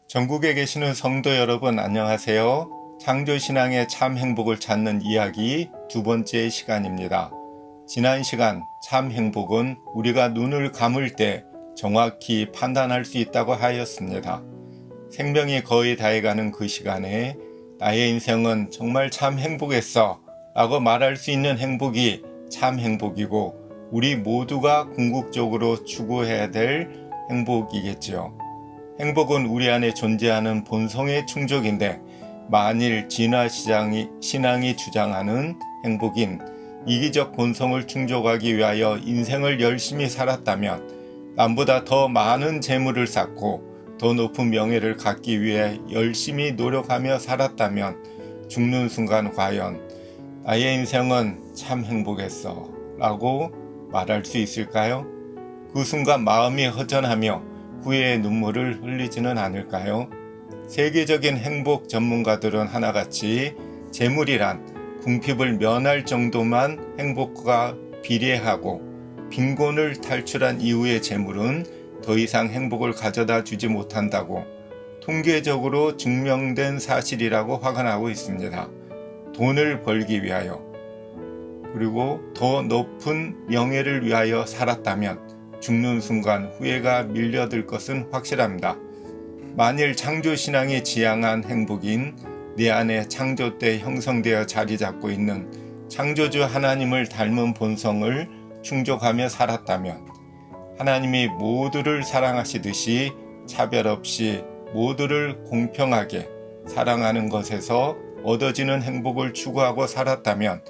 전국에 계시는 성도 여러분 안녕하세요. 창조신앙의 참 행복을 찾는 이야기 두 번째 시간입니다. 지난 시간 참 행복은 우리가 눈을 감을 때 정확히 판단할 수 있다고 하였습니다. 생명이 거의 다해가는 그 시간에 나의 인생은 정말 참 행복했어 라고 말할 수 있는 행복이 참 행복이고 우리 모두가 궁극적으로 추구해야 될 행복이겠지요. 행복은 우리 안에 존재하는 본성의 충족인데 만일 진화신앙이 주장하는 행복인 이기적 본성을 충족하기 위하여 인생을 열심히 살았다면 남보다 더 많은 재물을 쌓고 더 높은 명예를 갖기 위해 열심히 노력하며 살았다면 죽는 순간 과연 나의 인생은 참 행복했어 라고 말할 수 있을까요? 그 순간 마음이 허전하며 후회의 눈물을 흘리지는 않을까요? 세계적인 행복 전문가들은 하나같이 재물이란 궁핍을 면할 정도만 행복과 비례하고 빈곤을 탈출한 이후의 재물은 더 이상 행복을 가져다 주지 못한다고 통계적으로 증명된 사실이라고 확언하고 있습니다. 돈을 벌기 위하여 그리고 더 높은 명예를 위하여 살았다면 죽는 순간 후회가 밀려들 것은 확실합니다. 만일 창조신앙이 지향한 행복인 내 안에 창조 때 형성되어 자리 잡고 있는 창조주 하나님을 닮은 본성을 충족하며 살았다면 하나님이 모두를 사랑하시듯이 차별 없이 모두를 공평하게 사랑하는 것에서 얻어지는 행복을 추구하고 살았다면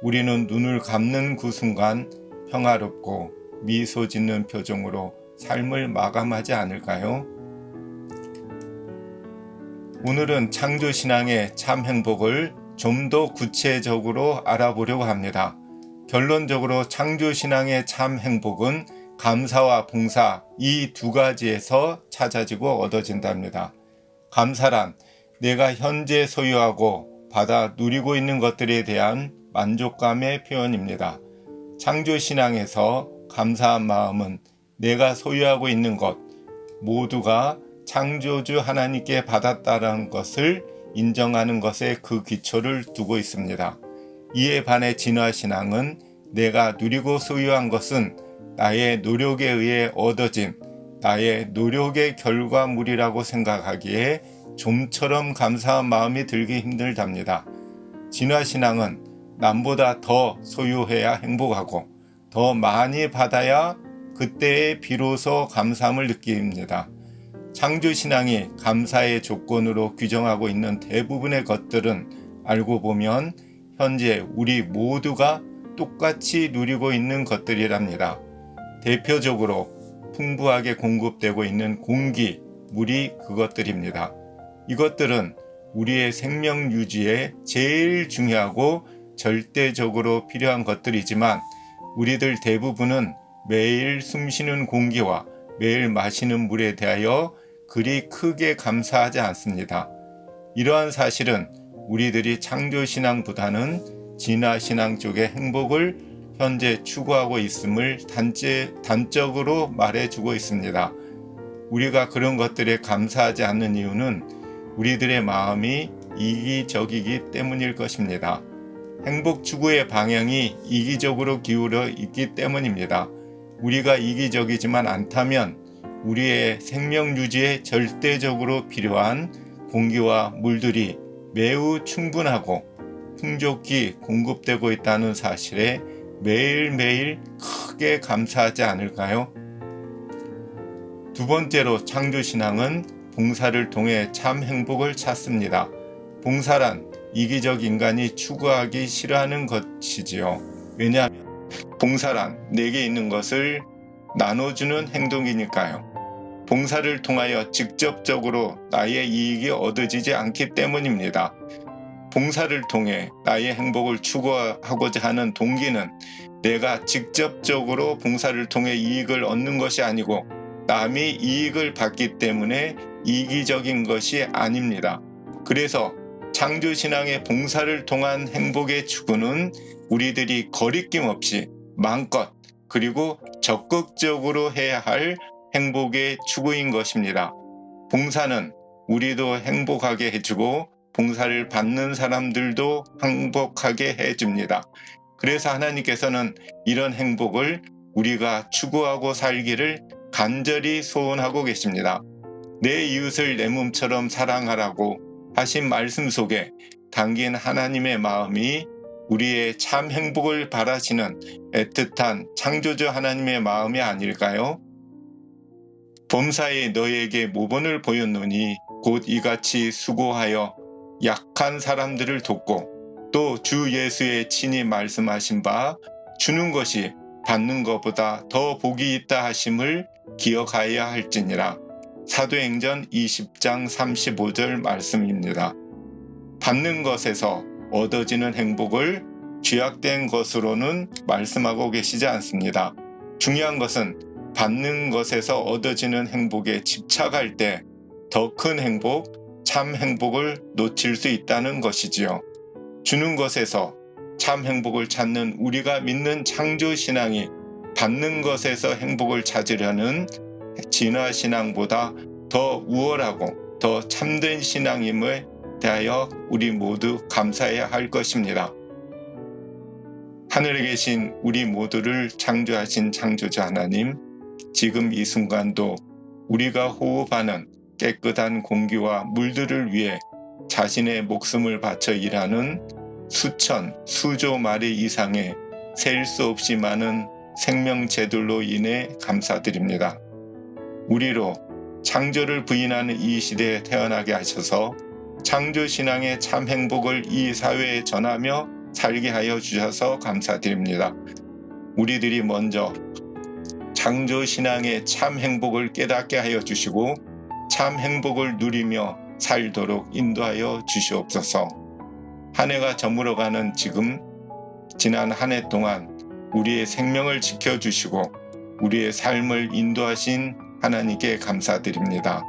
우리는 눈을 감는 그 순간 평화롭고 미소 짓는 표정으로 삶을 마감하지 않을까요? 오늘은 창조신앙의 참 행복을 좀 더 구체적으로 알아보려고 합니다. 결론적으로 창조신앙의 참 행복은 감사와 봉사 이 두 가지에서 찾아지고 얻어진답니다. 감사란 내가 현재 소유하고 받아 누리고 있는 것들에 대한 만족감의 표현입니다. 창조신앙에서 감사한 마음은 내가 소유하고 있는 것 모두가 창조주 하나님께 받았다는 것을 인정하는 것에 그 기초를 두고 있습니다. 이에 반해 진화신앙은 내가 누리고 소유한 것은 나의 노력에 의해 얻어진 나의 노력의 결과물이라고 생각하기에 좀처럼 감사한 마음이 들기 힘들답니다. 진화신앙은 남보다 더 소유해야 행복하고 더 많이 받아야 그때에 비로소 감사함을 느낍니다. 창조신앙이 감사의 조건으로 규정하고 있는 대부분의 것들은 알고 보면 현재 우리 모두가 똑같이 누리고 있는 것들이랍니다. 대표적으로 풍부하게 공급되고 있는 공기, 물이 그것들입니다. 이것들은 우리의 생명 유지에 제일 중요하고 절대적으로 필요한 것들이지만 우리들 대부분은 매일 숨쉬는 공기와 매일 마시는 물에 대하여 그리 크게 감사하지 않습니다. 이러한 사실은 우리들이 창조신앙보다는 진화신앙 쪽의 행복을 현재 추구하고 있음을 단적으로 말해주고 있습니다. 우리가 그런 것들에 감사하지 않는 이유는 우리들의 마음이 이기적이기 때문일 것입니다. 행복 추구의 방향이 이기적으로 기울어 있기 때문입니다. 우리가 이기적이지만 않다면 우리의 생명 유지에 절대적으로 필요한 공기와 물들이 매우 충분하고 풍족히 공급되고 있다는 사실에 매일매일 크게 감사하지 않을까요? 두 번째로 창조신앙은 봉사를 통해 참 행복을 찾습니다. 봉사란 이기적 인간이 추구하기 싫어하는 것이지요. 왜냐하면 봉사란 내게 있는 것을 나눠주는 행동이니까요. 봉사를 통하여 직접적으로 나의 이익이 얻어지지 않기 때문입니다. 봉사를 통해 나의 행복을 추구하고자 하는 동기는 내가 직접적으로 봉사를 통해 이익을 얻는 것이 아니고 남이 이익을 받기 때문에 이기적인 것이 아닙니다. 그래서 창조신앙의 봉사를 통한 행복의 추구는 우리들이 거리낌 없이 마음껏 그리고 적극적으로 해야 할 행복의 추구인 것입니다. 봉사는 우리도 행복하게 해주고 봉사를 받는 사람들도 행복하게 해줍니다. 그래서 하나님께서는 이런 행복을 우리가 추구하고 살기를 간절히 소원하고 계십니다. 내 이웃을 내 몸처럼 사랑하라고 하신 말씀 속에 담긴 하나님의 마음이 우리의 참 행복을 바라시는 애틋한 창조주 하나님의 마음이 아닐까요? 범사에 너에게 모본을 보였노니 곧 이같이 수고하여 약한 사람들을 돕고 또 주 예수의 친히 말씀하신 바 주는 것이 받는 것보다 더 복이 있다 하심을 기억하여야 할지니라. 사도행전 20장 35절 말씀입니다. 받는 것에서 얻어지는 행복을 죄악된 것으로는 말씀하고 계시지 않습니다. 중요한 것은 받는 것에서 얻어지는 행복에 집착할 때 더 큰 행복, 참 행복을 놓칠 수 있다는 것이지요. 주는 것에서 참 행복을 찾는 우리가 믿는 창조신앙이 받는 것에서 행복을 찾으려는 진화신앙보다 더 우월하고 더 참된 신앙임에 대하여 우리 모두 감사해야 할 것입니다. 하늘에 계신 우리 모두를 창조하신 창조주 하나님, 지금 이 순간도 우리가 호흡하는 깨끗한 공기와 물들을 위해 자신의 목숨을 바쳐 일하는 수천, 수조 마리 이상의 셀 수 없이 많은 생명체들로 인해 감사드립니다. 우리로 창조를 부인하는 이 시대에 태어나게 하셔서 창조신앙의 참 행복을 이 사회에 전하며 살게 하여 주셔서 감사드립니다. 우리들이 먼저 창조신앙의 참 행복을 깨닫게 하여 주시고 참 행복을 누리며 살도록 인도하여 주시옵소서. 한 해가 저물어가는 지금 지난 한 해 동안 우리의 생명을 지켜주시고 우리의 삶을 인도하신 하나님께 감사드립니다.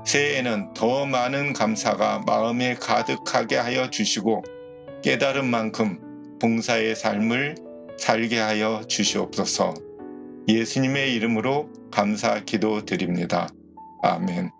새해에는 더 많은 감사가 마음에 가득하게 하여 주시고 깨달은 만큼 봉사의 삶을 살게 하여 주시옵소서. 예수님의 이름으로 감사 기도드립니다. 아멘.